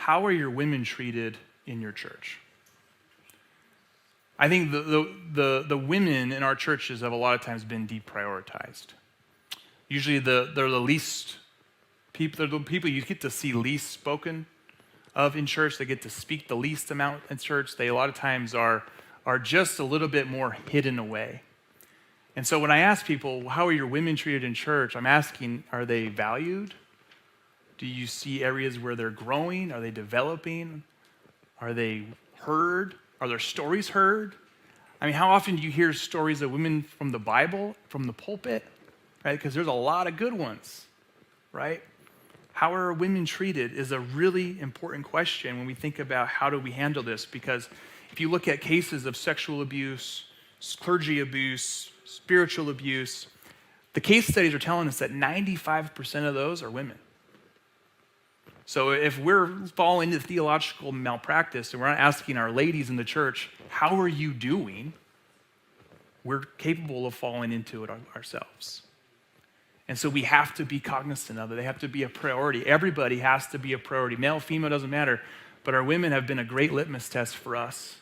how are your women treated in your church? I think the women in our churches have a lot of times been deprioritized. Usually they're the least people, they're the people you get to see least spoken of in church. They get to speak the least amount in church. They a lot of times are just a little bit more hidden away. And so when I ask people, how are your women treated in church? I'm asking, are they valued? Do you see areas where they're growing? Are they developing? Are they heard? Are their stories heard? I mean, how often do you hear stories of women from the Bible, from the pulpit, right? Because there's a lot of good ones, right? How are women treated is a really important question when we think about how do we handle this, because if you look at cases of sexual abuse, clergy abuse, spiritual abuse, the case studies are telling us that 95% of those are women. So if we're falling into theological malpractice and we're not asking our ladies in the church, how are you doing? We're capable of falling into it ourselves. And so we have to be cognizant of it. They have to be a priority. Everybody has to be a priority. Male, female, doesn't matter. But our women have been a great litmus test for us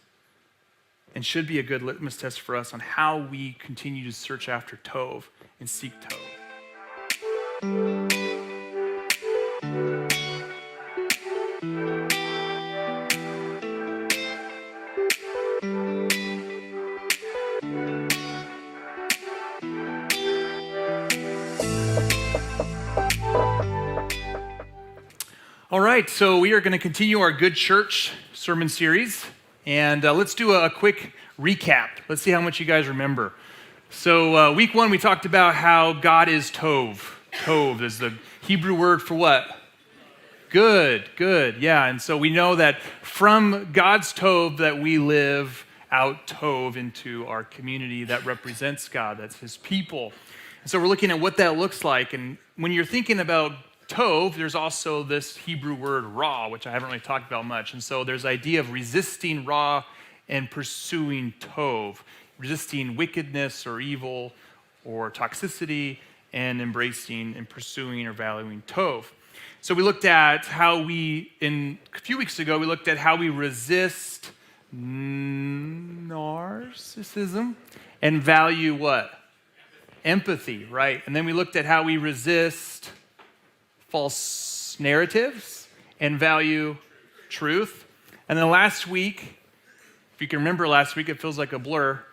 and should be a good litmus test for us on how we continue to search after Tov and seek Tov. All right, so we are going to continue our Good Church sermon series, and let's do a quick recap. Let's see how much you guys remember. So week one, we talked about how God is Tov. Tov is the Hebrew word for what? Good, yeah. And so we know that from God's Tov that we live out Tov into our community that represents God, that's his people. And so we're looking at what that looks like, and when you're thinking about Tov, there's also this Hebrew word ra, which I haven't really talked about much. And so there's the idea of resisting ra and pursuing Tov, resisting wickedness or evil or toxicity and embracing and pursuing or valuing Tov. So we looked at how a few weeks ago, we looked at how we resist narcissism and value what? Empathy, right? And then we looked at how we resist false narratives and value truth. And then last week, if you can remember last week, it feels like a blur,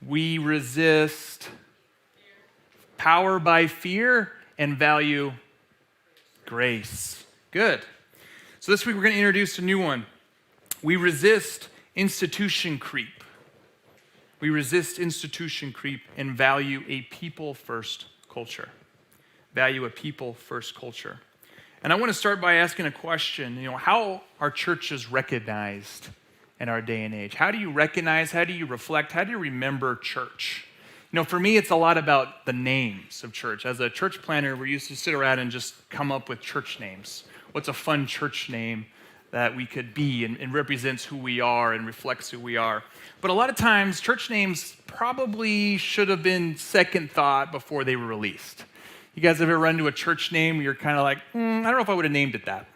we resist power by fear and value grace. Good. So this week we're going to introduce a new one. We resist institution creep. We resist institution creep and value a people-first culture. Value a people-first culture. And I want to start by asking a question. How are churches recognized in our day and age? How do you recognize, how do you reflect, how do you remember church? For me, it's a lot about the names of church. As a church planner, we used to sit around and just come up with church names. What's a fun church name that we could be and represents who we are and reflects who we are? But a lot of times, church names probably should have been second thought before they were released. You guys ever run to a church name where you're kind of like, I don't know if I would have named it that?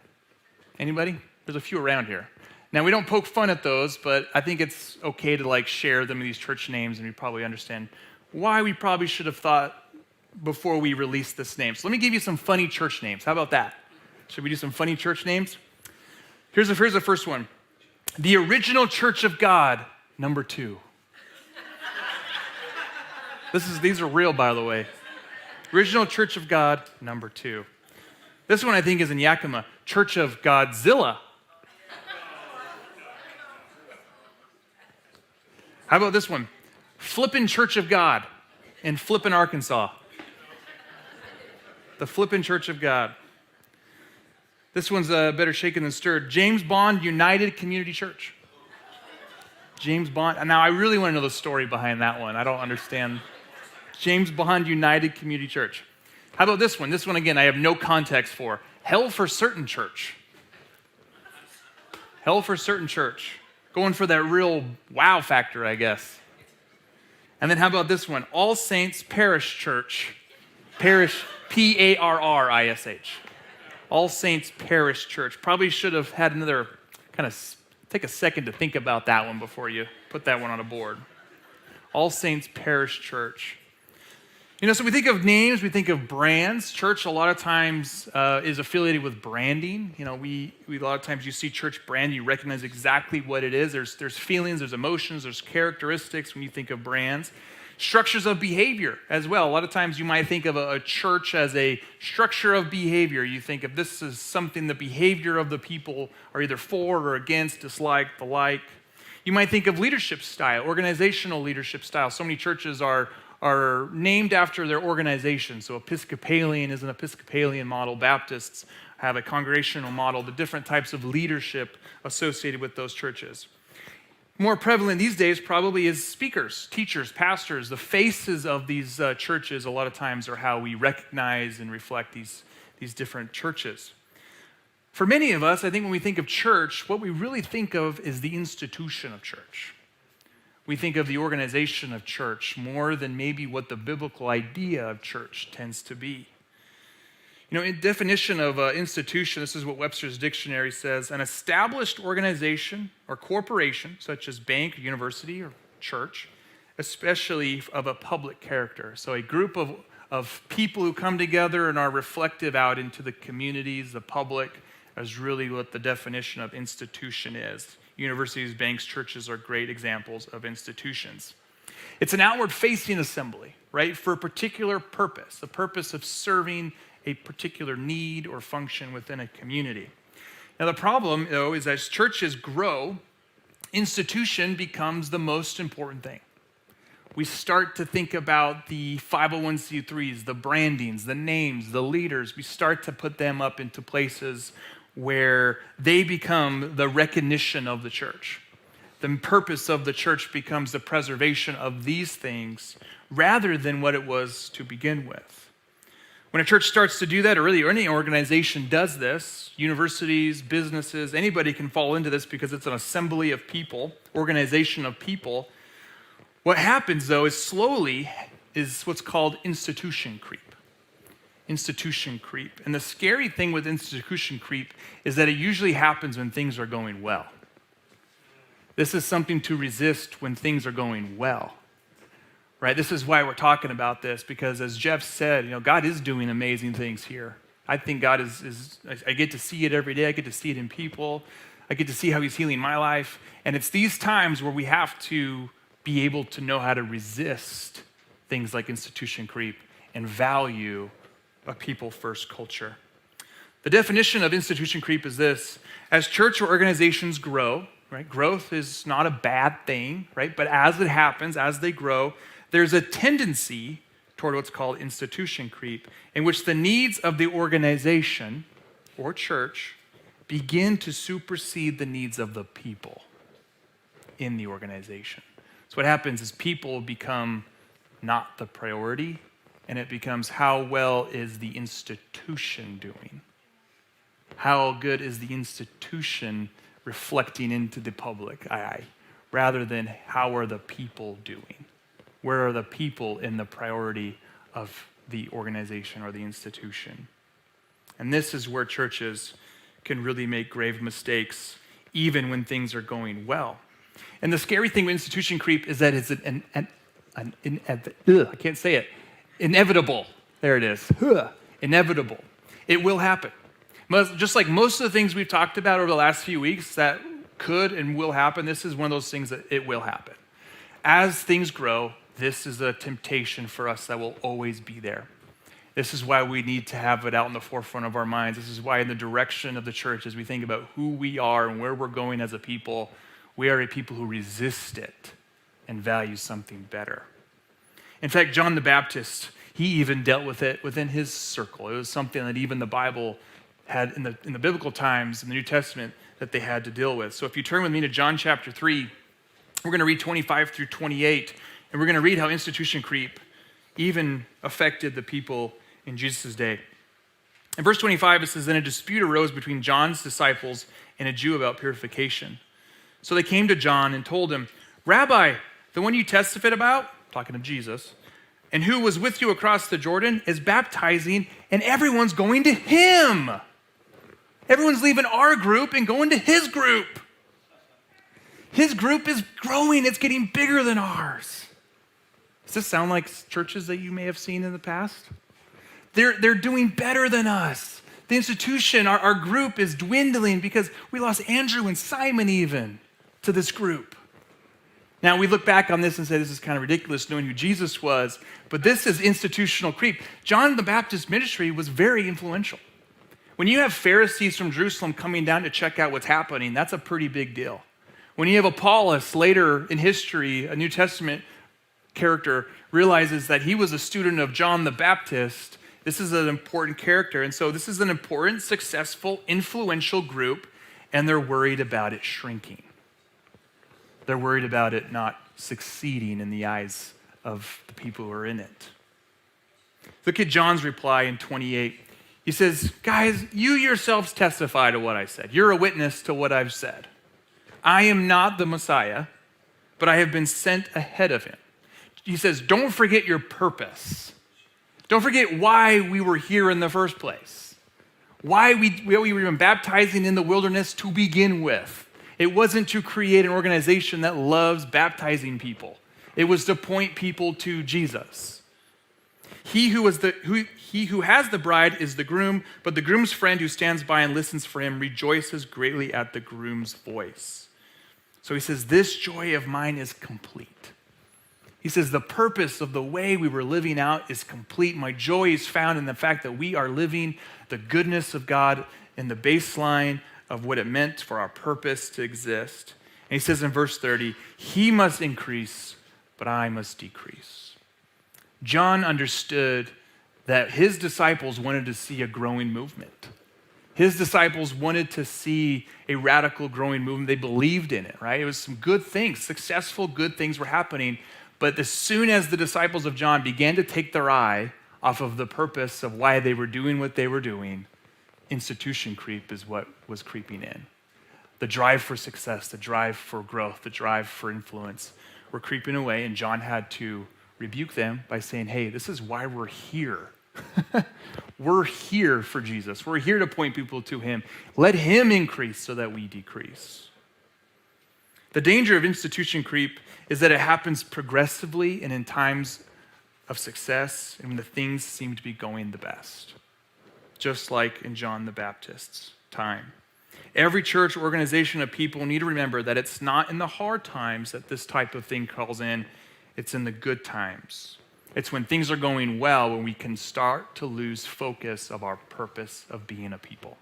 Anybody? There's a few around here. Now, we don't poke fun at those, but I think it's okay to share them, these church names, and we probably understand why we probably should have thought before we released this name. So let me give you some funny church names. How about that? Should we do some funny church names? Here's the first one. The Original Church of God, number 2. These are real, by the way. Original Church of God, number 2. This one I think is in Yakima, Church of Godzilla. How about this one? Flippin' Church of God in Flippin', Arkansas. The Flippin' Church of God. This one's better shaken than stirred. James Bond United Community Church. James Bond. Now, I really want to know the story behind that one. I don't understand. James Bond United Community Church. How about this one? This one, again, I have no context for. Hell for Certain Church. Hell for Certain Church. Going for that real wow factor, I guess. And then how about this one? All Saints Parish Church. Parish, P-A-R-R-I-S-H. All Saints Parish Church. Probably should have had another take a second to think about that one before you put that one on a board. All Saints Parish Church. So we think of names, we think of brands. Church a lot of times is affiliated with branding. We a lot of times you see church brand, you recognize exactly what it is. There's feelings, there's emotions, there's characteristics when you think of brands. Structures of behavior as well. A lot of times you might think of a church as a structure of behavior. You think of this as something the behavior of the people are either for or against, dislike, the like. You might think of leadership style, organizational leadership style. So many churches are named after their organization. So Episcopalian is an Episcopalian model. Baptists have a congregational model, the different types of leadership associated with those churches. More prevalent these days probably is speakers, teachers, pastors. The faces of these churches a lot of times are how we recognize and reflect these different churches. For many of us, I think when we think of church, what we really think of is the institution of church. We think of the organization of church more than maybe what the biblical idea of church tends to be. In definition of institution, this is what Webster's dictionary says: an established organization or corporation, such as bank, university, or church, especially of a public character. So a group of people who come together and are reflective out into the communities, the public, is really what the definition of institution is. Universities, banks, churches are great examples of institutions. It's an outward-facing assembly, right, for a particular purpose, the purpose of serving a particular need or function within a community. Now, the problem, though, is as churches grow, institution becomes the most important thing. We start to think about the 501c3s, the brandings, the names, the leaders. We start to put them up into places where they become the recognition of the church. The purpose of the church becomes the preservation of these things rather than what it was to begin with. When a church starts to do that, or really any organization does this, universities, businesses, anybody can fall into this because it's an assembly of people, organization of people. What happens, though, is slowly is what's called institution creep. Institution creep. And the scary thing with institution creep is that it usually happens when things are going well. This is something to resist when things are going well, right? This is why we're talking about this, because as Jeff said, God is doing amazing things here. I think God I get to see it every day. I get to see it in people. I get to see how he's healing my life. And it's these times where we have to be able to know how to resist things like institution creep and value a people-first culture. The definition of institution creep is this: as church or organizations grow, right? Growth is not a bad thing, right? But as it happens, as they grow, there's a tendency toward what's called institution creep, in which the needs of the organization or church begin to supersede the needs of the people in the organization. So what happens is people become not the priority, and it becomes how well is the institution doing? How good is the institution reflecting into the public eye, rather than how are the people doing? Where are the people in the priority of the organization or the institution? And this is where churches can really make grave mistakes, even when things are going well. And the scary thing with institution creep is that it's I can't say it. Inevitable. There it is. Inevitable. It will happen. Just like most of the things we've talked about over the last few weeks that could and will happen, this is one of those things that it will happen. As things grow, this is a temptation for us that will always be there. This is why we need to have it out in the forefront of our minds. This is why in the direction of the church, as we think about who we are and where we're going as a people, we are a people who resist it and value something better. In fact, John the Baptist, he even dealt with it within his circle. It was something that even the Bible had in the biblical times, in the New Testament, that they had to deal with. So if you turn with me to John chapter 3, we're going to read 25 through 28, and we're going to read how institution creep even affected the people in Jesus' day. In verse 25, it says, "Then a dispute arose between John's disciples and a Jew about purification. So they came to John and told him, 'Rabbi, the one you testified about,'" talking of Jesus, "'and who was with you across the Jordan is baptizing, and everyone's going to him.'" Everyone's leaving our group and going to his group. His group is growing. It's getting bigger than ours. Does this sound like churches that you may have seen in the past? They're doing better than us. The institution, our group is dwindling because we lost Andrew and Simon even to this group. Now, we look back on this and say this is kind of ridiculous knowing who Jesus was, but this is institutional creep. John the Baptist's ministry was very influential. When you have Pharisees from Jerusalem coming down to check out what's happening, that's a pretty big deal. When you have Apollos later in history, a New Testament character, realizes that he was a student of John the Baptist, this is an important character. And so this is an important, successful, influential group, and they're worried about it shrinking. They're worried about it not succeeding in the eyes of the people who are in it. Look at John's reply in 28. He says, guys, you yourselves testify to what I said. You're a witness to what I've said. I am not the Messiah, but I have been sent ahead of him. He says, don't forget your purpose. Don't forget why we were here in the first place. Why we were even baptizing in the wilderness to begin with. It wasn't to create an organization that loves baptizing people. It was to point people to Jesus. He who has the bride is the groom, but the groom's friend who stands by and listens for him rejoices greatly at the groom's voice. So he says, this joy of mine is complete. He says, the purpose of the way we were living out is complete. My joy is found in the fact that we are living the goodness of God in the baseline of what it meant for our purpose to exist. And he says in verse 30, he must increase, but I must decrease. John understood that his disciples wanted to see a growing movement. His disciples wanted to see a radical growing movement. They believed in it, right? It was some good things, successful good things were happening. But as soon as the disciples of John began to take their eye off of the purpose of why they were doing what they were doing, institution creep is what was creeping in. The drive for success, the drive for growth, the drive for influence were creeping away, and John had to rebuke them by saying, hey, this is why we're here. We're here for Jesus. We're here to point people to him. Let him increase so that we decrease. The danger of institution creep is that it happens progressively and in times of success and when the things seem to be going the best, just like in John the Baptist's time. Every church organization of people need to remember that it's not in the hard times that this type of thing calls in, it's in the good times. It's when things are going well when we can start to lose focus of our purpose of being a people.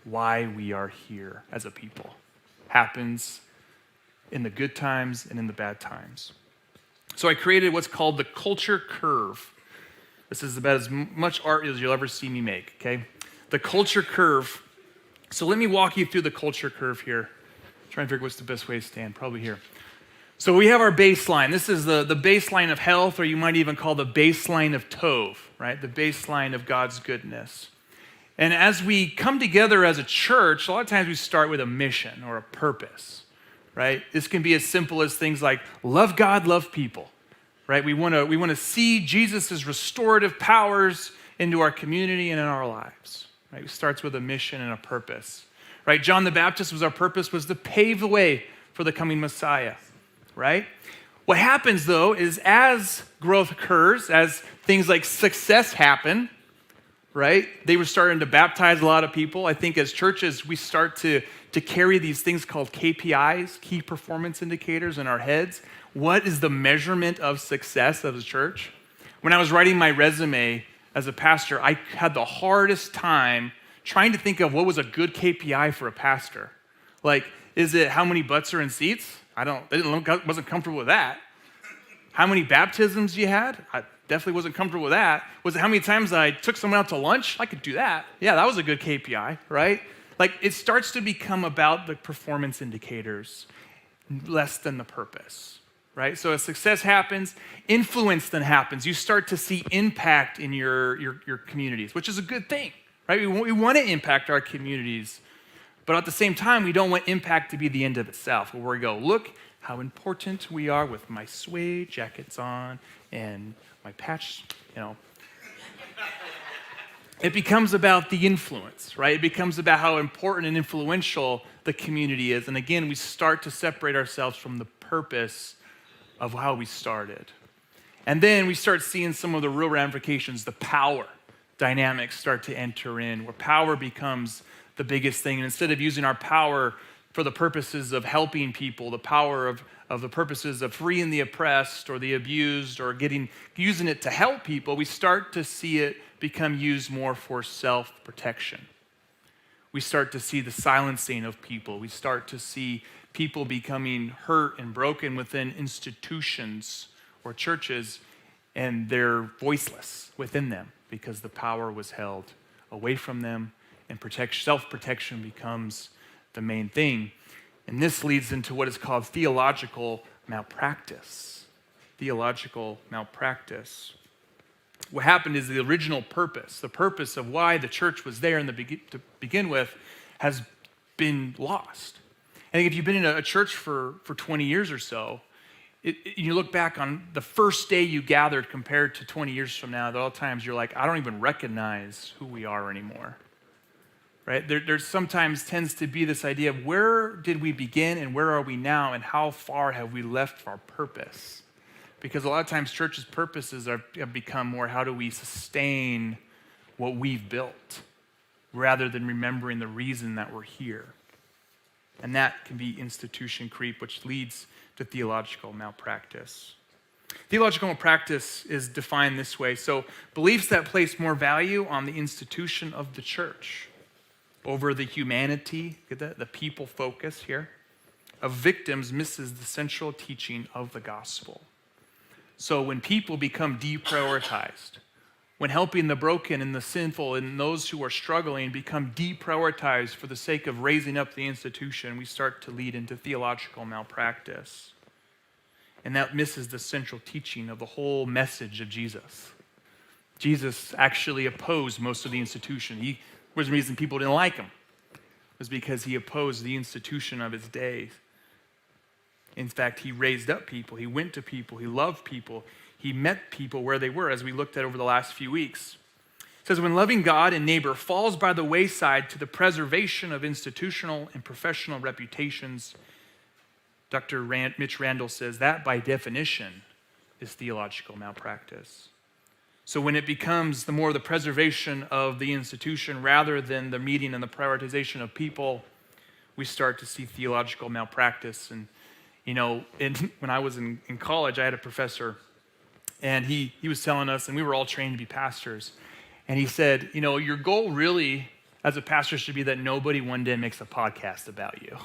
Why we are here as a people happens in the good times and in the bad times. So I created what's called the culture curve. This is about as much art as you'll ever see me make, okay? The culture curve. So let me walk you through the culture curve here. Trying to figure what's the best way to stand, probably here. So we have our baseline. This is the baseline of health, or you might even call the baseline of Tov, right? The baseline of God's goodness. And as we come together as a church, a lot of times we start with a mission or a purpose, right? This can be as simple as things like love God, love people, right? We want to see Jesus' restorative powers into our community and in our lives, right? It starts with a mission and a purpose, right? John the Baptist our purpose was to pave the way for the coming Messiah, right? What happens though is as growth occurs, as things like success happen, right? They were starting to baptize a lot of people. I think as churches, we start to carry these things called KPIs, key performance indicators in our heads. What is the measurement of success of a church? When I was writing my resume as a pastor, I had the hardest time trying to think of what was a good KPI for a pastor. Like, is it how many butts are in seats? Wasn't comfortable with that. How many baptisms you had? I definitely wasn't comfortable with that. Was it how many times I took someone out to lunch? I could do that. Yeah, that was a good KPI, right? Like it starts to become about the performance indicators less than the purpose, right? So as success happens, influence then happens. You start to see impact in your communities, which is a good thing, right? We want to impact our communities. But at the same time, we don't want impact to be the end of itself, where we go, look how important we are with my suede jackets on and my patch, it becomes about the influence, right? It becomes about how important and influential the community is. And again, we start to separate ourselves from the purpose of how we started. And then we start seeing some of the real ramifications, the power dynamics start to enter in, where power becomes the biggest thing. And instead of using our power for the purposes of helping people, the power of the purposes of freeing the oppressed or the abused or using it to help people, we start to see it become used more for self-protection. We start to see the silencing of people. We start to see people becoming hurt and broken within institutions or churches, and they're voiceless within them because the power was held away from them, and self-protection becomes the main thing. And this leads into what is called theological malpractice. Theological malpractice. What happened is the original purpose, the purpose of why the church was there to begin with, has been lost. I think if you've been in a church for 20 years or so, you look back on the first day you gathered compared to 20 years from now, at all times you're like, I don't even recognize who we are anymore. Right? There sometimes tends to be this idea of where did we begin and where are we now and how far have we left our purpose? Because a lot of times churches' purposes have become more how do we sustain what we've built rather than remembering the reason that we're here. And that can be institution creep, which leads to theological malpractice. Theological malpractice is defined this way. So beliefs that place more value on the institution of the church over the humanity, get that? The people focus here, of victims misses the central teaching of the gospel. So when people become deprioritized, when helping the broken and the sinful and those who are struggling become deprioritized for the sake of raising up the institution, we start to lead into theological malpractice. And that misses the central teaching of the whole message of Jesus. Jesus actually opposed most of the institution. He was the reason people didn't like him. It was because he opposed the institution of his day. In fact, he raised up people. He went to people. He loved people. He met people where they were, as we looked at over the last few weeks. It says, when loving God and neighbor falls by the wayside to the preservation of institutional and professional reputations, Dr. Mitch Randall says that by definition is theological malpractice. So when it becomes the more the preservation of the institution rather than the meeting and the prioritization of people, we start to see theological malpractice. And, when I was in college, I had a professor, and he was telling us, and we were all trained to be pastors, and he said, your goal really as a pastor should be that nobody one day makes a podcast about you.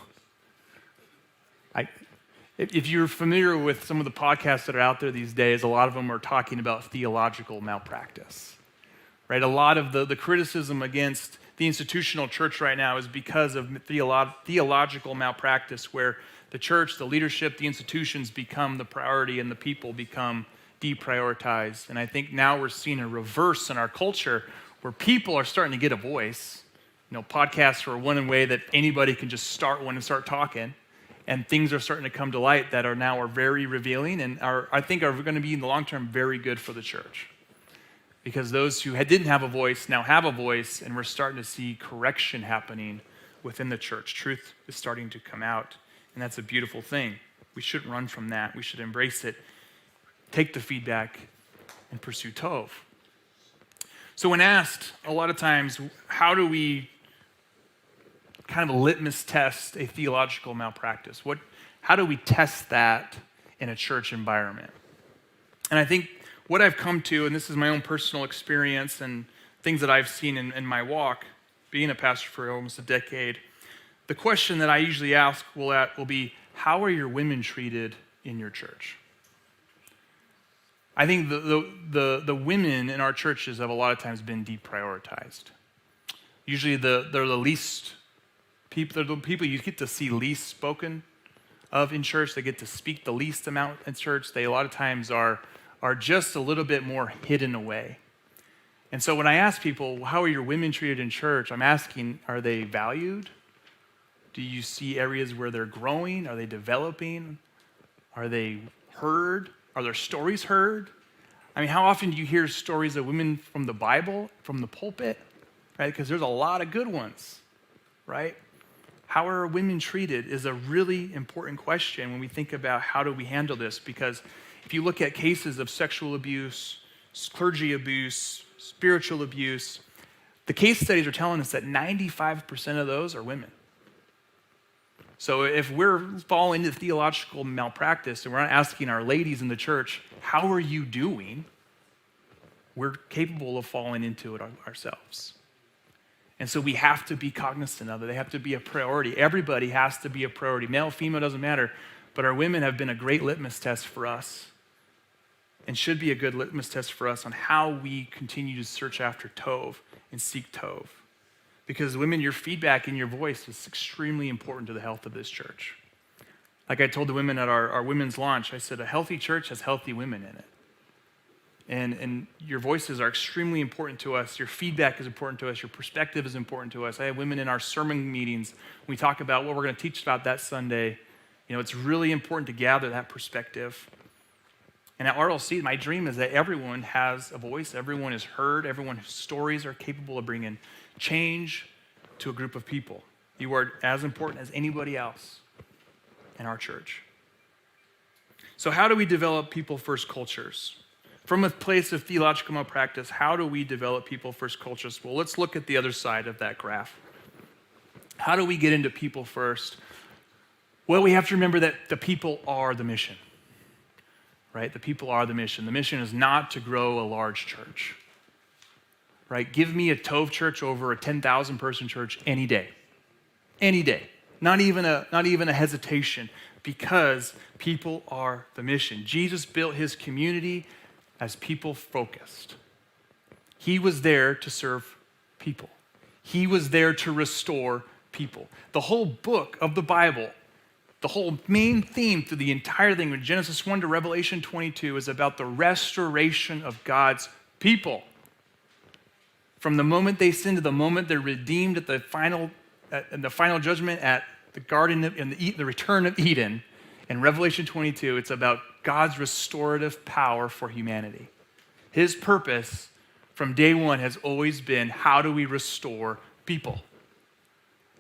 If you're familiar with some of the podcasts that are out there these days, a lot of them are talking about theological malpractice, right? A lot of the criticism against the institutional church right now is because of theological malpractice, where the church, the leadership, the institutions become the priority and the people become deprioritized. And I think now we're seeing a reverse in our culture where people are starting to get a voice. Podcasts are one way that anybody can just start one and start talking. And things are starting to come to light that are very revealing and I think are going to be in the long term very good for the church. Because those who didn't have a voice now have a voice, and we're starting to see correction happening within the church. Truth is starting to come out, and that's a beautiful thing. We shouldn't run from that. We should embrace it, take the feedback, and pursue Tov. So when asked a lot of times, how do we kind of a litmus test a theological malpractice? How do we test that in a church environment? And I think what I've come to, and this is my own personal experience and things that I've seen in my walk, being a pastor for almost a decade, the question that I usually ask will be, how are your women treated in your church? I think the women in our churches have a lot of times been deprioritized. Usually they're the least people, they're the people you get to see least spoken of in church. They get to speak the least amount in church. They a lot of times are just a little bit more hidden away. And so when I ask people, how are your women treated in church? I'm asking, are they valued? Do you see areas where they're growing? Are they developing? Are they heard? Are their stories heard? I mean, how often do you hear stories of women from the Bible, from the pulpit, right? Because there's a lot of good ones, right? How are women treated is a really important question when we think about how do we handle this, because if you look at cases of sexual abuse, clergy abuse, spiritual abuse, the case studies are telling us that 95% of those are women. So if we're falling into theological malpractice and we're not asking our ladies in the church, how are you doing? We're capable of falling into it ourselves. And so we have to be cognizant of it. They have to be a priority. Everybody has to be a priority. Male, female, doesn't matter. But our women have been a great litmus test for us and should be a good litmus test for us on how we continue to search after Tov and seek Tov. Because women, your feedback and your voice is extremely important to the health of this church. Like I told the women at our women's launch, I said, a healthy church has healthy women in it. And your voices are extremely important to us. Your feedback is important to us. Your perspective is important to us. I have women in our sermon meetings. We talk about what we're going to teach about that Sunday. You know, it's really important to gather that perspective. And at RLC, my dream is that everyone has a voice. Everyone is heard. Everyone's stories are capable of bringing change to a group of people. You are as important as anybody else in our church. So how do we develop people-first cultures? From a place of theological malpractice, how do we develop people-first cultures? Well, let's look at the other side of that graph. How do we get into people first? Well, we have to remember that the people are the mission, right? The people are the mission. The mission is not to grow a large church, right? Give me a Tov church over a 10,000 person church any day. Any day. Not even a hesitation, because people are the mission. Jesus built his community as people focused. He was there to serve people. He was there to restore people. The whole book of the Bible, the whole main theme through the entire thing, from Genesis 1 to Revelation 22, is about the restoration of God's people. From the moment they sin to the moment they're redeemed at the final judgment at the garden in the return of Eden. In Revelation 22, it's about God's restorative power for humanity. His purpose from day one has always been, how do we restore people?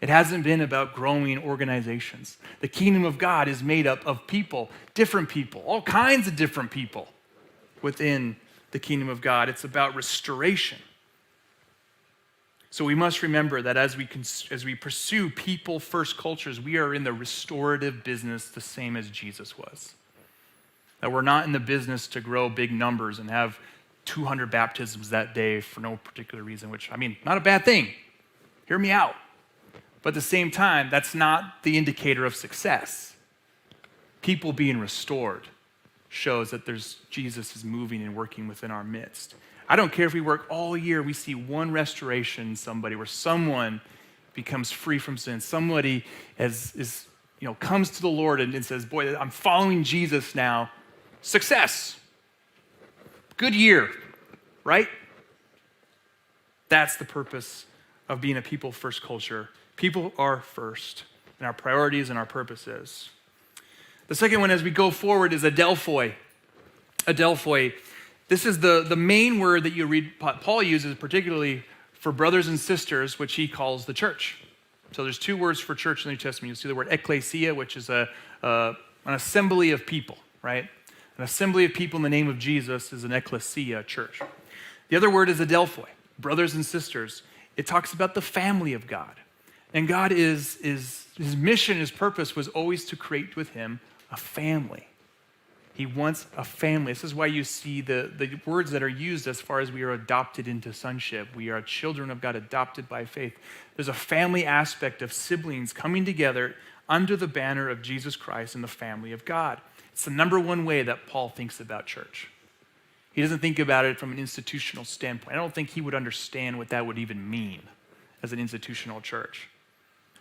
It hasn't been about growing organizations. The kingdom of God is made up of people, different people, all kinds of different people within the kingdom of God. It's about restoration. So we must remember that as we pursue people-first cultures, we are in the restorative business the same as Jesus was. That we're not in the business to grow big numbers and have 200 baptisms that day for no particular reason, which, I mean, not a bad thing. Hear me out. But at the same time, that's not the indicator of success. People being restored shows that Jesus is moving and working within our midst. I don't care if we work all year, we see one restoration in somebody where someone becomes free from sin. Somebody comes to the Lord and says, boy, I'm following Jesus now. Success. Good year, right? That's the purpose of being a people-first culture. People are first, and our priorities and our purposes. The second one as we go forward is adelphoi. Adelphoi. This is the main word that you read Paul uses particularly for brothers and sisters, which he calls the church. So there's two words for church in the New Testament. You'll see the word ecclesia, which is an assembly of people, right? An assembly of people in the name of Jesus is an ecclesia, church. The other word is adelphoi, brothers and sisters. It talks about the family of God. And God his mission, his purpose was always to create with him a family. He wants a family. This is why you see the words that are used as far as we are adopted into sonship. We are children of God, adopted by faith. There's a family aspect of siblings coming together under the banner of Jesus Christ and the family of God. It's the number one way that Paul thinks about church. He doesn't think about it from an institutional standpoint. I don't think he would understand what that would even mean as an institutional church.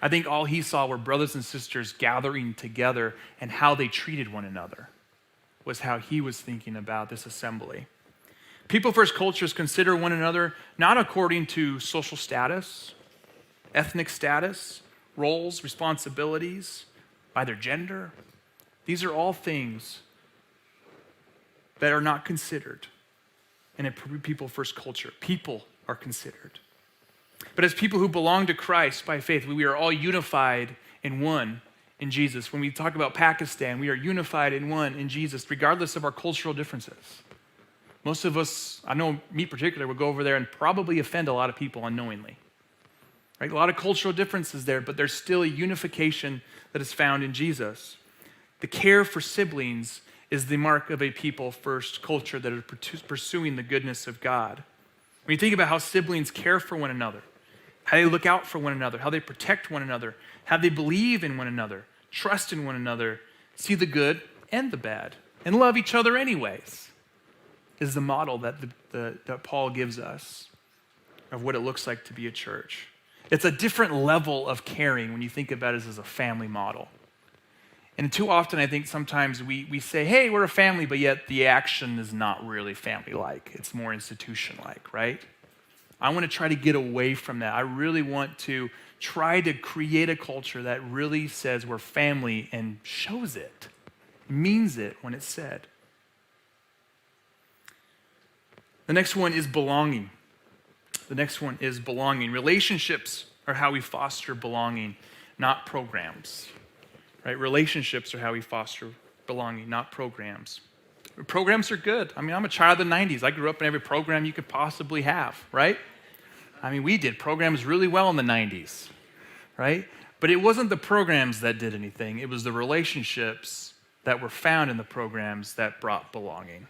I think all he saw were brothers and sisters gathering together, and how they treated one another was how he was thinking about this assembly. People-first cultures consider one another not according to social status, ethnic status, roles, responsibilities, by their gender. These are all things that are not considered. in a people-first culture. People are considered. But as people who belong to Christ by faith, we are all unified in one in Jesus. When we talk about Pakistan, we are unified in one in Jesus, regardless of our cultural differences. Most of us, I know me in particular, would go over there and probably offend a lot of people unknowingly. Right? A lot of cultural differences there, but there's still a unification that is found in Jesus. The care for siblings is the mark of a people-first culture that are pursuing the goodness of God. When you think about how siblings care for one another, how they look out for one another, how they protect one another, how they believe in one another, trust in one another, see the good and the bad, and love each other anyways, is the model that Paul gives us of what it looks like to be a church. It's a different level of caring when you think about it as a family model. And too often, I think sometimes we say, hey, we're a family, but yet the action is not really family-like. It's more institution-like, right? I want to try to get away from that. I really want to try to create a culture that really says we're family and shows it, means it when it's said. The next one is belonging. The next one is belonging. Relationships are how we foster belonging, not programs. Right? Relationships are how we foster belonging, not programs. Programs are good. I mean, I'm a child of the 90s. I grew up in every program you could possibly have, right? I mean, we did programs really well in the 90s, right? But it wasn't the programs that did anything. It was the relationships that were found in the programs that brought belonging,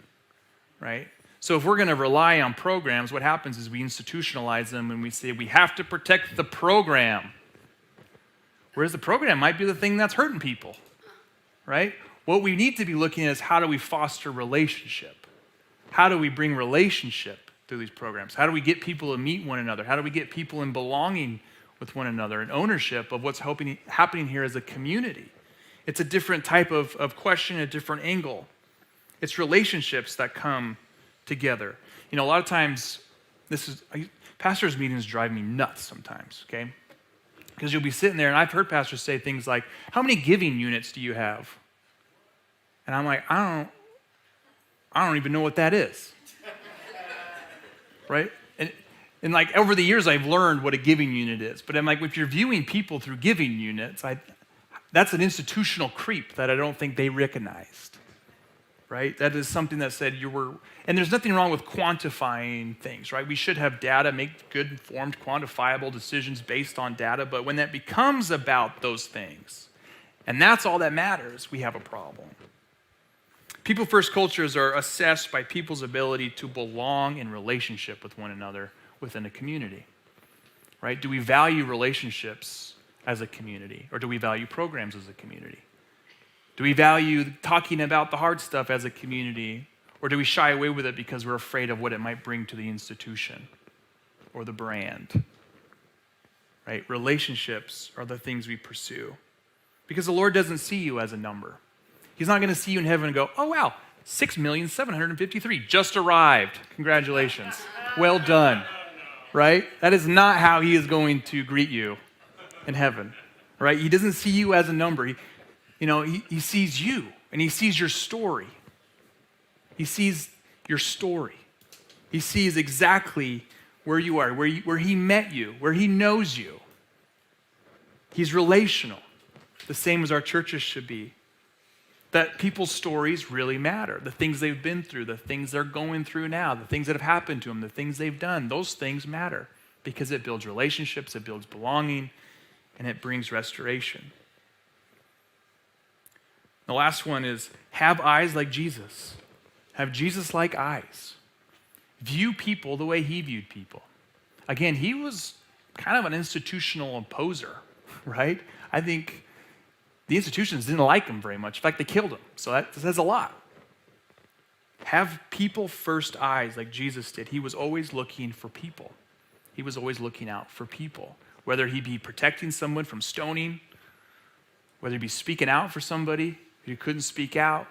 right? So if we're going to rely on programs, what happens is we institutionalize them and we say we have to protect the program. Whereas the program might be the thing that's hurting people, right? What we need to be looking at is how do we foster relationship? How do we bring relationship through these programs? How do we get people to meet one another? How do we get people in belonging with one another and ownership of what's happening here as a community? It's a different type of question, a different angle. It's relationships that come together. You know, a lot of times, pastors' meetings drive me nuts sometimes, okay? Because you'll be sitting there, and I've heard pastors say things like, how many giving units do you have? And I'm like, I don't even know what that is. Right? And like over the years, I've learned what a giving unit is. But I'm like, if you're viewing people through giving units, that's an institutional creep that I don't think they recognized. Right? That is something that said and there's nothing wrong with quantifying things, right? We should have data, make good, informed, quantifiable decisions based on data, but when that becomes about those things, and that's all that matters, we have a problem. People-first cultures are assessed by people's ability to belong in relationship with one another within a community, right? Do we value relationships as a community, or do we value programs as a community? Do we value talking about the hard stuff as a community, or do we shy away with it because we're afraid of what it might bring to the institution or the brand? Right? Relationships are the things we pursue because the Lord doesn't see you as a number. He's not going to see you in heaven and go, oh, wow, 6,753 just arrived. Congratulations. Well done. Right? That is not how he is going to greet you in heaven. Right? He doesn't see you as a number. He sees you, and he sees your story. He sees your story. He sees exactly where you are, where he met you, where he knows you. He's relational, the same as our churches should be. That people's stories really matter. The things they've been through, the things they're going through now, the things that have happened to them, the things they've done, those things matter because it builds relationships, it builds belonging, and it brings restoration. The last one is have eyes like Jesus. Have Jesus-like eyes. View people the way he viewed people. Again, he was kind of an institutional opposer, right? I think the institutions didn't like him very much. In fact, they killed him. So that says a lot. Have people-first eyes like Jesus did. He was always looking for people. He was always looking out for people. Whether he be protecting someone from stoning, whether he be speaking out for somebody who couldn't speak out,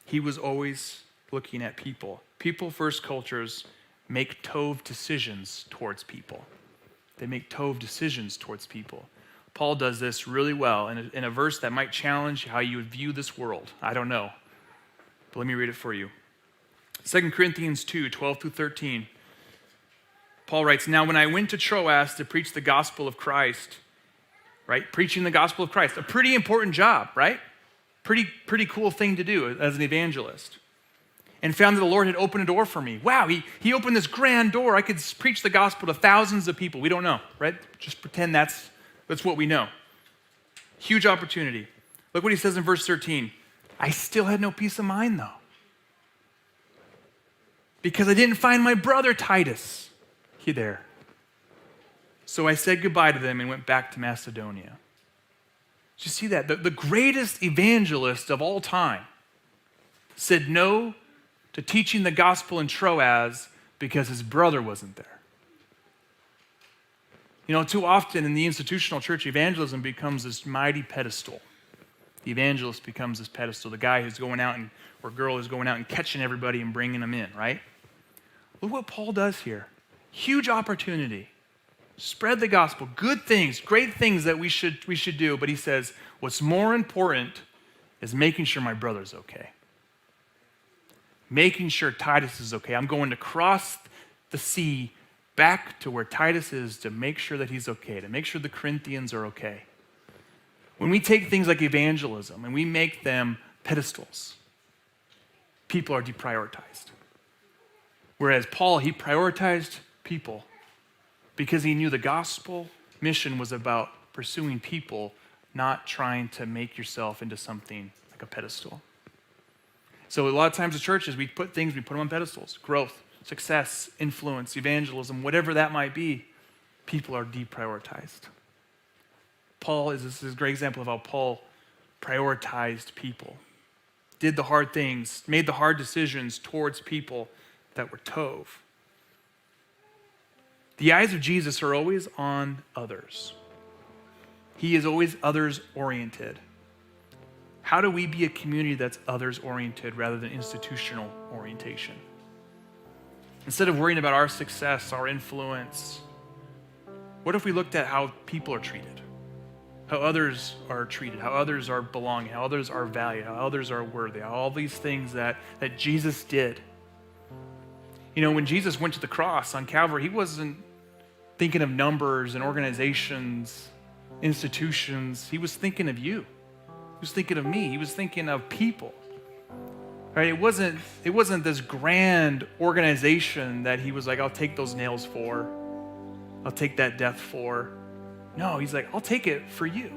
he was always looking at people. People-first cultures make tov decisions towards people. They make tov decisions towards people. Paul does this really well in a verse that might challenge how you would view this world. I don't know. But let me read it for you. 2 Corinthians 2, 12 through 13. Paul writes, "Now when I went to Troas to preach the gospel of Christ," right? Preaching the gospel of Christ, a pretty important job, right? Pretty cool thing to do as an evangelist. "And found that the Lord had opened a door for me." Wow, he opened this grand door. I could preach the gospel to thousands of people. We don't know, right? Just pretend that's what we know. Huge opportunity. Look what he says in verse 13. "I still had no peace of mind though, because I didn't find my brother Titus there. So I said goodbye to them and went back to Macedonia." Did you see that? The greatest evangelist of all time said no to teaching the gospel in Troas because his brother wasn't there. You know, too often in the institutional church, evangelism becomes this mighty pedestal. The evangelist becomes this pedestal, the guy who's going out or girl who's going out and catching everybody and bringing them in, right? Look what Paul does here. Huge opportunity. Spread the gospel. Good things, great things that we should do. But he says, what's more important is making sure my brother's okay. Making sure Titus is okay. I'm going to cross the sea back to where Titus is to make sure that he's okay, to make sure the Corinthians are okay. When we take things like evangelism and we make them pedestals, people are deprioritized. Whereas Paul, he prioritized people because he knew the gospel mission was about pursuing people, not trying to make yourself into something like a pedestal. So a lot of times in churches, we put them on pedestals. Growth, success, influence, evangelism, whatever that might be, people are deprioritized. This is a great example of how Paul prioritized people, did the hard things, made the hard decisions towards people that were tov. The eyes of Jesus are always on others. He is always others-oriented. How do we be a community that's others-oriented rather than institutional orientation? Instead of worrying about our success, our influence, what if we looked at how people are treated? How others are treated, how others are belonging, how others are valued, how others are worthy, all these things that Jesus did. You know, when Jesus went to the cross on Calvary, he wasn't thinking of numbers and organizations, institutions. He was thinking of you. He was thinking of me. He was thinking of people. Right? It wasn't this grand organization that he was like, I'll take those nails for. I'll take that death for. No, he's like, I'll take it for you.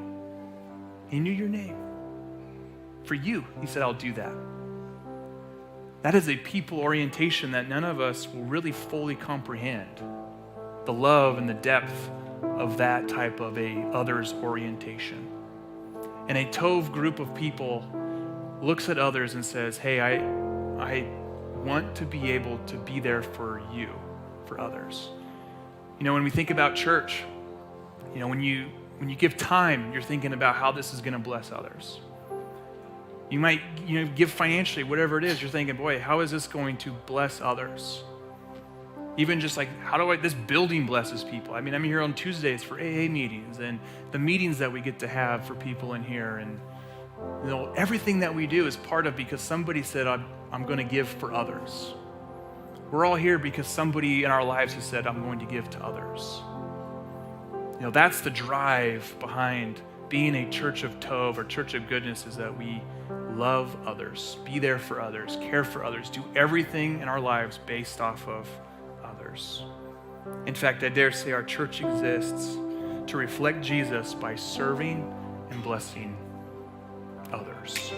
He knew your name. For you, he said, I'll do that. That is a people orientation that none of us will really fully comprehend. The love and the depth of that type of a others orientation. And a Tov group of people looks at others and says, hey, I want to be able to be there for you, for others. You know, when we think about church, you know, when you give time, you're thinking about how this is going to bless others. You might, give financially, whatever it is, you're thinking, boy, how is this going to bless others? Even just like, this building blesses people. I mean, I'm here on Tuesdays for AA meetings and the meetings that we get to have for people in here. And, everything that we do is part of because somebody said, I'm going to give for others. We're all here because somebody in our lives has said, I'm going to give to others. That's the drive behind being a church of Tov or church of goodness, is that we love others, be there for others, care for others, do everything in our lives based off of others. In fact, I dare say our church exists to reflect Jesus by serving and blessing others.